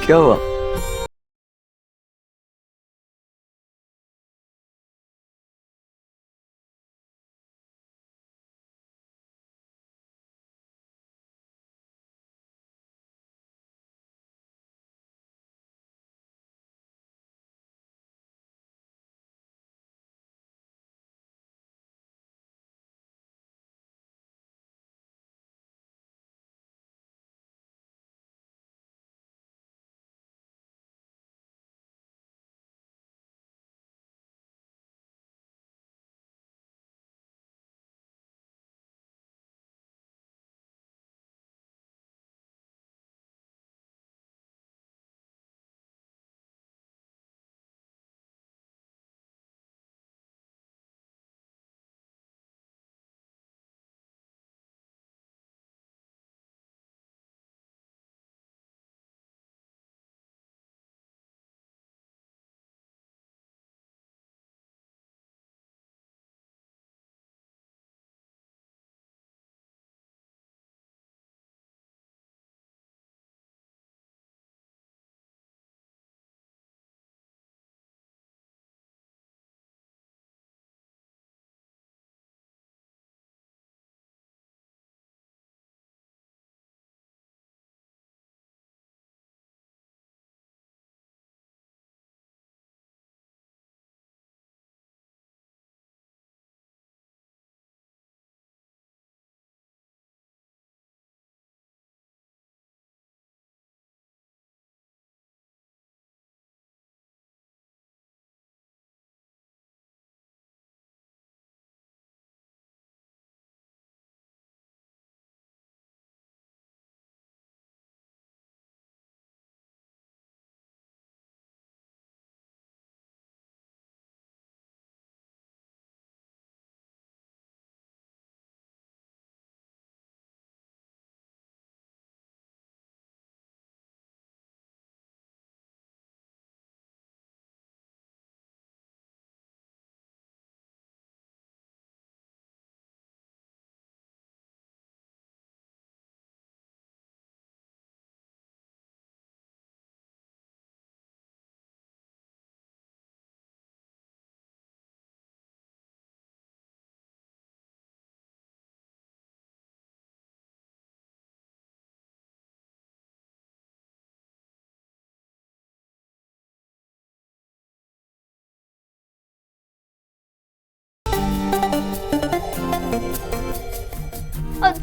क्या हुआ?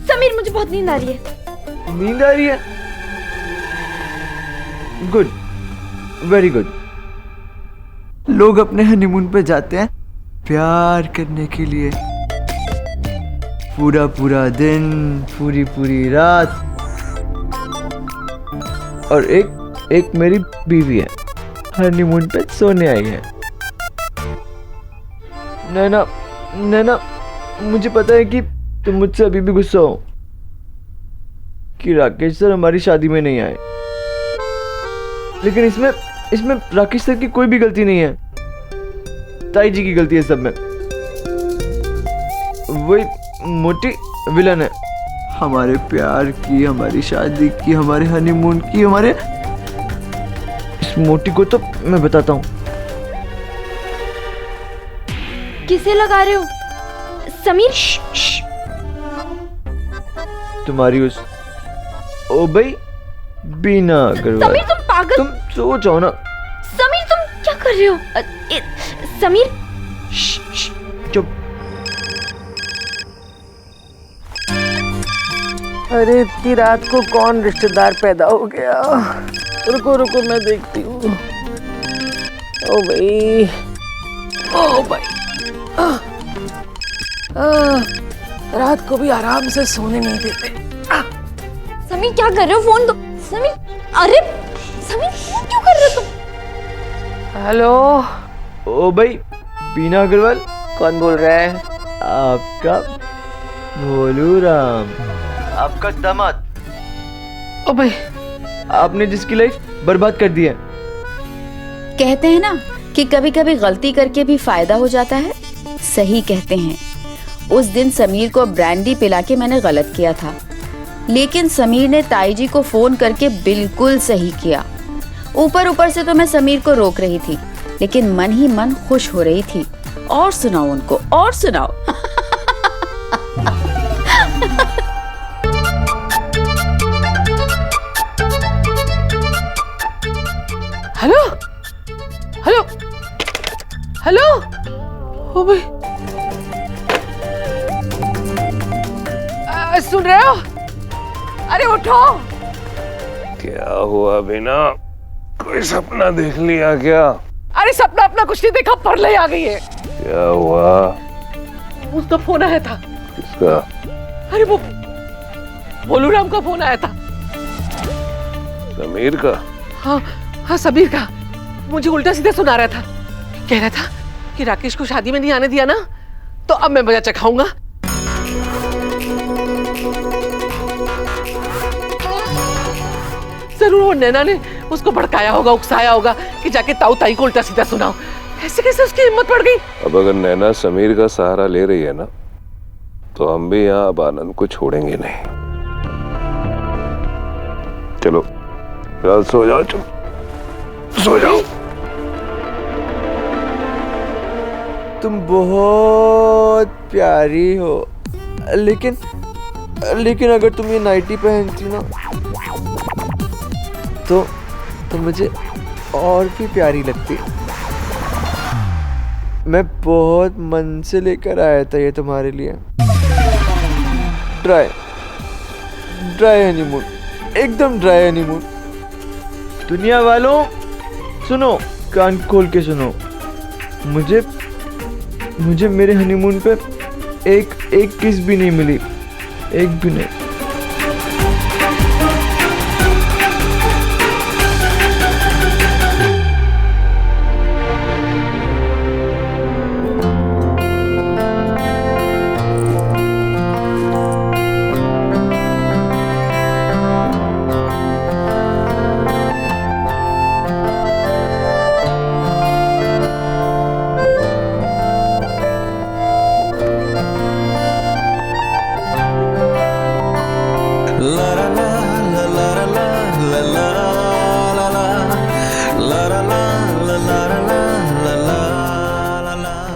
समीर, मुझे बहुत नींद आ रही है। नींद आ रही है? Good, very good. लोग अपने हनीमून पे जाते हैं प्यार करने के लिए। पूरा पूरा दिन, पूरी पूरी रात। और एक मेरी बीवी है, हनीमून पे सोने आई है। नैना, नैना, मुझे पता है कि तुम मुझसे अभी भी गुस्सा हो कि राकेश सर हमारी शादी में नहीं आए, लेकिन इसमें राकेश सर की कोई भी गलती नहीं है। ताई जी की गलती है सब में। वही मोटी विलन है। हमारे प्यार की, हमारी शादी की, हमारे हनीमून की, हमारे इस मोटी को तो मैं बताता हूँ। किसे लगा रहे हो समीर? तुम्हारी उस ओ भाई बीना अग्रवाल। समीर, तुम पागल। तुम सो जाओ ना। समीर, तुम क्या कर रहे हो? समीर, चुप। अरे इतनी रात को कौन रिश्तेदार पैदा हो गया? रुको रुको, मैं देखती हूँ। ओ भाई, ओ भाई, रात को भी आराम से सोने नहीं देते। समीर क्या कर रहे हो? फोन दो समीर। अरे समीर, क्यों कर रहे हो तुम? हेलो। ओ भाई बीना अग्रवाल। कौन बोल रहा है? आपका भोलू राम, आपका दामाद। ओ भाई, आपने जिसकी लाइफ बर्बाद कर दी है। कहते हैं ना कि कभी कभी गलती करके भी फायदा हो जाता है। सही कहते हैं। उस दिन समीर को ब्रांडी पिला के मैंने गलत किया था, लेकिन समीर ने ताई जी को फोन करके बिल्कुल सही किया। ऊपर ऊपर से तो मैं समीर को रोक रही थी, लेकिन मन ही मन खुश हो रही थी। और सुनाओ उनको, और सुनाओ। हेलो हेलो हेलो, ओ भाई, सुन रहे हो? अरे उठो। क्या हुआ बिना? कोई सपना देख लिया क्या? अरे सपना अपना कुछ नहीं देखा, परले आ गई है। क्या हुआ? उसका फोन आया था। किसका? अरे वो भोलू राम का फोन आया था। समीर का? हाँ हाँ, समीर का। मुझे उल्टा सीधा सुना रहा था। कह रहा था कि राकेश को शादी में नहीं आने दिया ना, तो अब मैं मजा चखाऊंगा। जरूर वो नैना ने उसको भड़काया होगा, उकसाया होगा कि जाके ताऊ ताई को उल्टा सीधा सुनाओ। कैसे कैसे उसकी हिम्मत पड़ गई। अब अगर नैना समीर का सहारा ले रही है ना, तो हम भी यहाँ अब आनंद को छोड़ेंगे नहीं। चलो चल, सो जाओ, चलो सो जाओ। तुम बहुत प्यारी हो, लेकिन अगर तुम ये नाइटी पहनती ना तो मुझे और भी प्यारी लगती। मैं बहुत मन से लेकर आया था ये तुम्हारे लिए। ड्राई हनीमून, एकदम ड्राई हनीमून। दुनिया वालों सुनो, कान खोल के सुनो। मुझे मेरे हनीमून पे एक किस भी नहीं मिली, एक भी नहीं।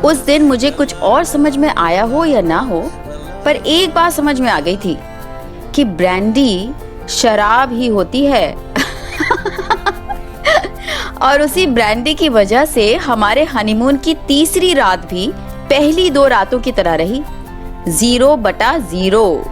उस दिन मुझे कुछ और समझ में आया हो या ना हो, पर एक बात समझ में आ गई थी कि ब्रांडी शराब ही होती है। और उसी ब्रांडी की वजह से हमारे हनीमून की तीसरी रात भी पहली 2 रातों की तरह रही, 0/0।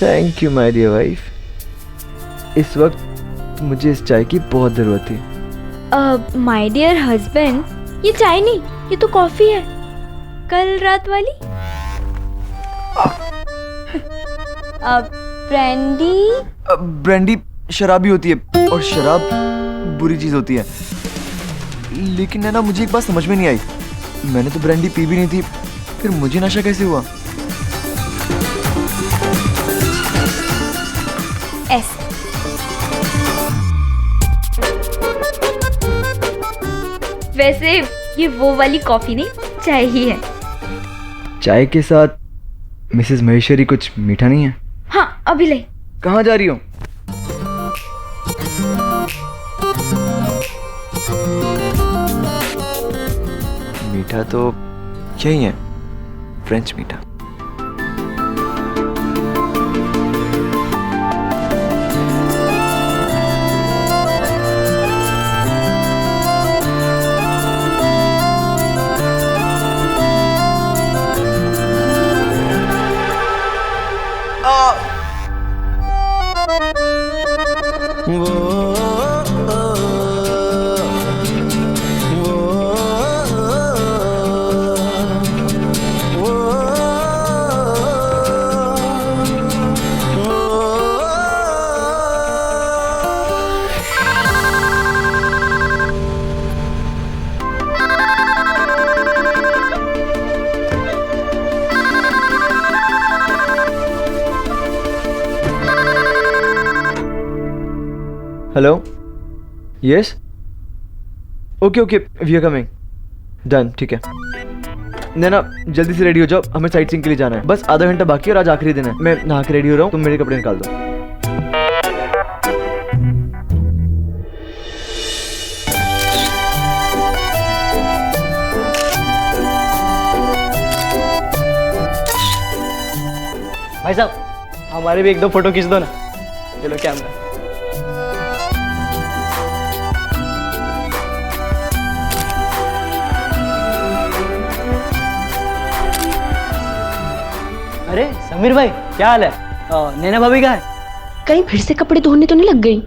Thank you my dear wife. इस वक्त मुझे इस चाय की बहुत ज़रूरत थी। माय डियर हस्बैंड, ये चाय नहीं, ये तो कॉफी है, कल रात वाली। ब्रांडी शराबी होती है और शराब बुरी चीज़ होती है। लेकिन है ना, मुझे एक बात समझ में नहीं आई। मैंने तो ब्रांडी पी भी नहीं थी, फिर मुझे नशा कैसे हुआ? ऐसे। वैसे ये वो वाली कॉफी नहीं, चाय ही है। चाय के साथ मिसेस महेश्वरी कुछ मीठा नहीं है? हाँ अभी ले। कहाँ जा रही हो? मीठा तो यही है, फ्रेंच मीठा। Hello, yes, okay okay, we are coming, done, ठीक है। नैना जल्दी से रेडी हो जाओ, हमें साइट सीइंग के लिए जाना है। बस आधा घंटा बाकी है और आज आखिरी दिन है। मैं नहा के रेडी हो रहा हूँ, तुम मेरे कपड़े निकाल दो। भाई साहब, हमारे भी एक दो फोटो खींच दो ना। चलो कैमरा। अरे समीर भाई, क्या हाल है? नैना भाभी कहाँ है? कहीं फिर से कपड़े धोने तो नहीं लग गई?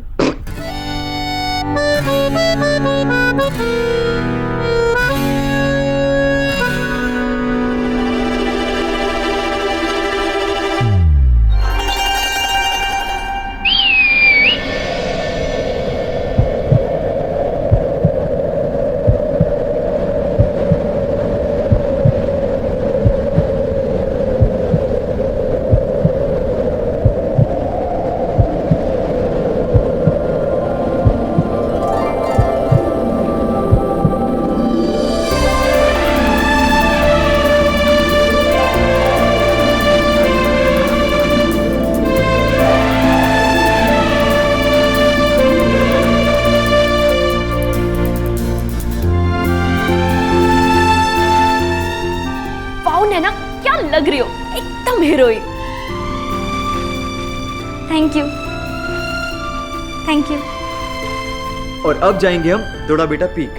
नैना क्या लग रही हो, एकदम heroine. Thank you, thank you. और अब जाएंगे हम दोड़ा बेटा पीक,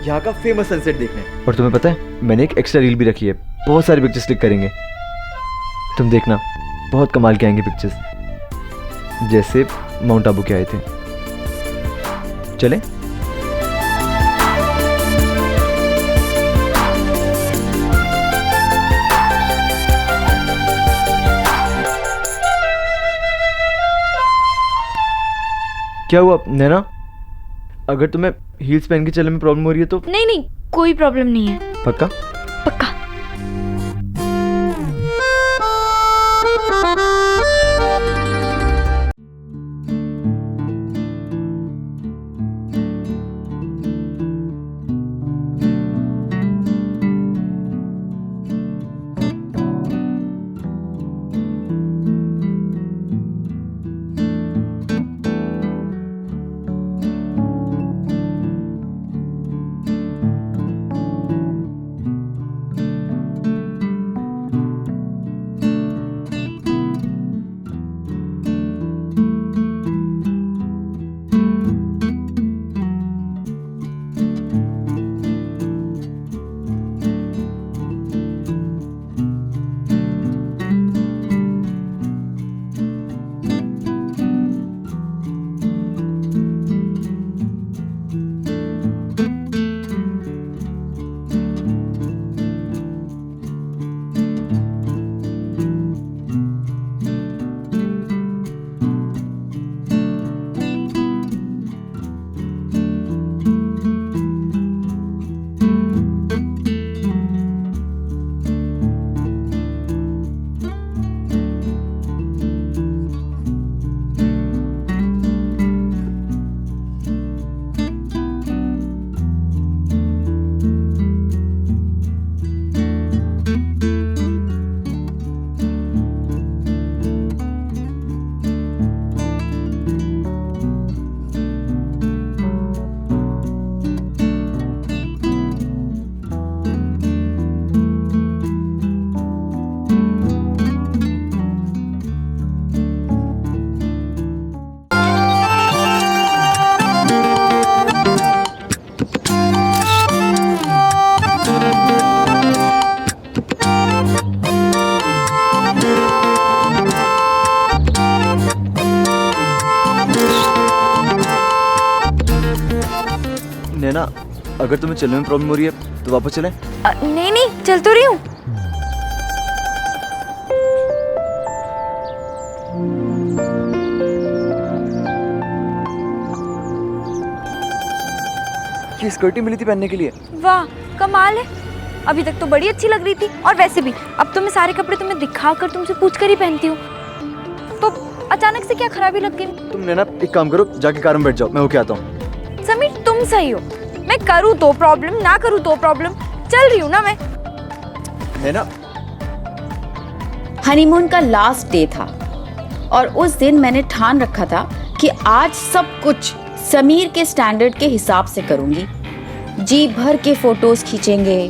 यहाँ का फेमस सनसेट देखने। और तुम्हें पता है, मैंने एक एक्स्ट्रा रील भी रखी है, बहुत सारी पिक्चर्स क्लिक करेंगे। तुम देखना, बहुत कमाल के आएंगे पिक्चर्स, जैसे माउंट आबू के आए थे। चले? क्या हुआ नैना? अगर तुम्हें हील्स पहन के चलने में प्रॉब्लम हो रही है तो? नहीं नहीं, कोई प्रॉब्लम नहीं है। पक्का? पक्का। अगर तुम्हें चलने में प्रॉब्लम हो रही है तो वापस चलें। नहीं नहीं, चल तो रही हूँ। ये स्कर्ट ही मिली थी पहनने के लिए। वाह कमाल है, अभी तक तो बड़ी अच्छी लग रही थी। और वैसे भी अब तो मैं सारे कपड़े तुम्हें दिखा कर तुमसे पूछ कर ही पहनती हूँ, तो अचानक से क्या खराबी लग गई? तुम नैना एक काम करो, जाके कार में बैठ जाओ, मैं होके आता हूँ। समीर तुम सही हो, मैं करूँ तो प्रॉब्लम, ना करूँ तो प्रॉब्लम, चल रही हूँ ना मैं। नैना हनीमून का लास्ट डे था और उस दिन मैंने ठान रखा था कि आज सब कुछ समीर के स्टैंडर्ड के हिसाब से करूंगी। जी भर के फोटोज खींचेंगे,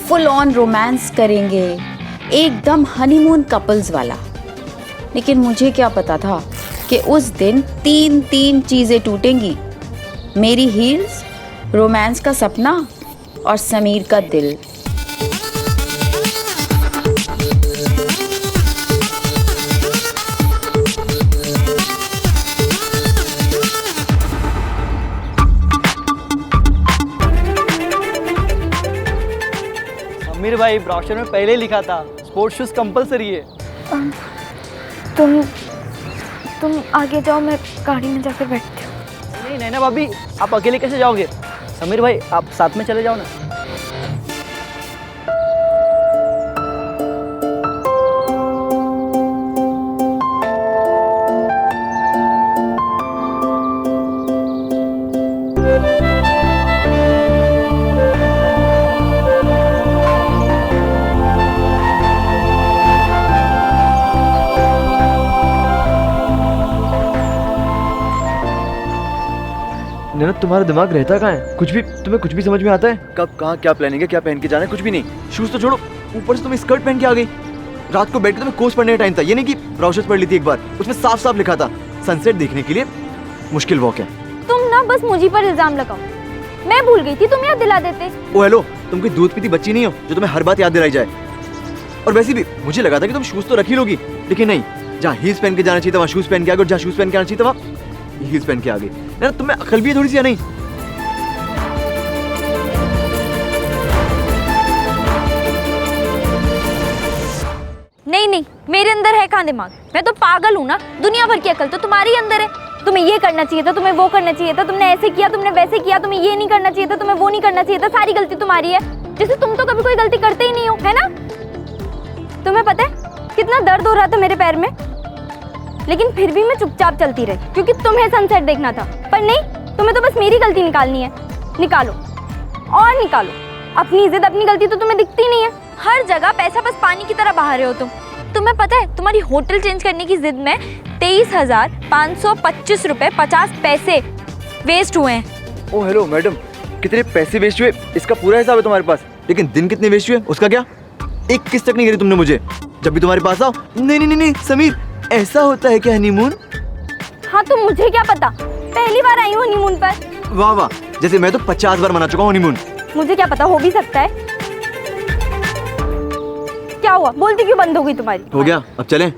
फुल ऑन रोमांस करेंगे, एकदम हनीमून कपल्स वाला। लेकिन मुझे क्या पता था कि उस दिन तीन चीजें टूटेंगी, मेरी हील्स, रोमांस का सपना और समीर का दिल। समीर भाई, ब्रोशर में पहले ही लिखा था स्पोर्ट्स शूज कंपलसरी है। तुम आगे जाओ, मैं गाड़ी में जाकर बैठती हूँ। नहीं नैना भाभी, आप अकेले कैसे जाओगे? समीर भाई आप साथ में चले जाओ ना। नैना तुम्हारा दिमाग रहता कहाँ है? कुछ भी तुम्हें कुछ भी समझ में आता है? कब कहाँ क्या प्लानिंग है, क्या पहन के जाना है, कुछ भी नहीं। शूज तो छोड़ो, ऊपर से तुम स्कर्ट पहन के आ गई। रात को बैठ के तुम्हें कोर्स पढ़ने का टाइम था, ये नहीं कि ब्राउशर्स पढ़ ली थी एक बार, उसमें साफ साफ लिखा था सनसेट देखने के लिए मुश्किल वॉक है। तुम ना बस मुझे पर इल्जाम लगाओ, मैं भूल गई थी, तुम याद दिला देते। ओ हेलो, तुम कोई दूध पीती बच्ची नहीं हो जो तुम्हें हर बात याद दिलाई जाए। और वैसे भी मुझे लगा था कि तुम शूज तो रख ही लोगी, लेकिन नहीं, जहाँ हील्स पहन के जाना चाहिए था वहाँ शूज पहन के आ गई, और जहाँ शूज पहन के आना चाहिए था वहाँ हील्स पहन के आ गई। यार तुम्हें अकल भी है थोड़ी सी या नहीं? नहीं, मेरे अंदर है कहाँ दिमाग, मैं तो पागल हूँ ना। दुनिया भर की अकल तो तुम्हारे ही अंदर है। तुम्हें ये करना चाहिए था, तुम्हें वो करना चाहिए था, तुमने ऐसे किया, तुमने वैसे किया, तुम्हें ये नहीं करना चाहिए था, तुम्हें वो नहीं करना चाहिए था, सारी गलती तुम्हारी है। जैसे तुम तो कभी कोई गलती करते ही नहीं हो, है ना? तुम्हें पता है कितना दर्द हो रहा था मेरे पैर में, लेकिन फिर भी मैं चुपचाप चलती रही क्योंकि तुम्हें सनसेट देखना था। पर नहीं, तुम्हें तो बस मेरी गलती निकालनी है। निकालो और निकालो, अपनी जिद, अपनी गलती तो तुम्हें दिखती नहीं है। हर जगह पैसा बस पानी की तरह बहा रहे हो तुम। तुम्हें पता है तुम्हारी होटल चेंज करने की जिद में 23,525 रुपए 50 पैसे वेस्ट हुए हैं। ओ हेलो मैडम, कितने पैसे वेस्ट हुए इसका पूरा हिसाब है तुम्हारे पास, लेकिन दिन कितने वेस्ट हुए उसका क्या? एक किस तक नहीं करी तुमने मुझे। जब भी तुम्हारे पास आओ, नहीं समीर, ऐसा होता है क्या हनीमून? हाँ तो मुझे क्या पता, पहली बार आई हूँ हनीमून पर। वाह वाह, जैसे मैं तो 50 बार मना चुका हूँ हनीमून। मुझे क्या पता, हो भी सकता है। क्या हुआ, बोलती क्यों बंद हो गई तुम्हारी? हो गया, अब चलें।